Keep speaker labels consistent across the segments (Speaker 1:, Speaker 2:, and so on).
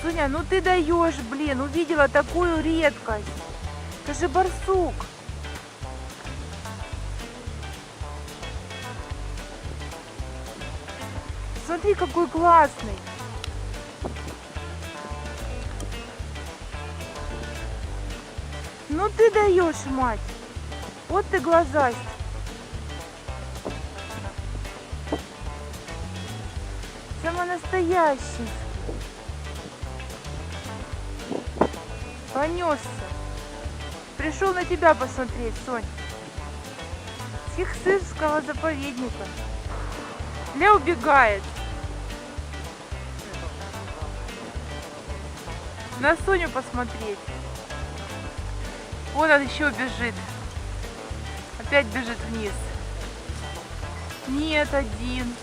Speaker 1: Соня, ну ты даешь, блин, увидела такую редкость. Это же барсук. Смотри, какой классный. Ну ты даешь, мать. Вот ты глазасть. Самонастоящий. Понесся. Пришел на тебя посмотреть, Сонь. С Ихсырского заповедника. Ля убегает. На Соню посмотреть. Вон он еще бежит. Опять бежит вниз. Нет, один.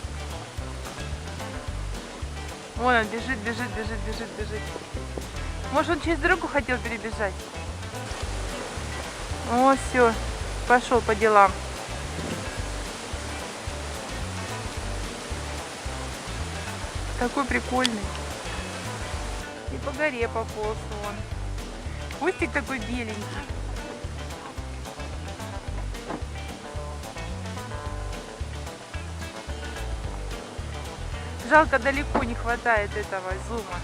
Speaker 1: Вон он бежит, бежит, бежит, бежит, бежит. Может, он через дорогу хотел перебежать? О, все. Пошел по делам. Такой прикольный. И по горе пополз он. Хвостик такой беленький. Жалко, далеко не хватает этого зума.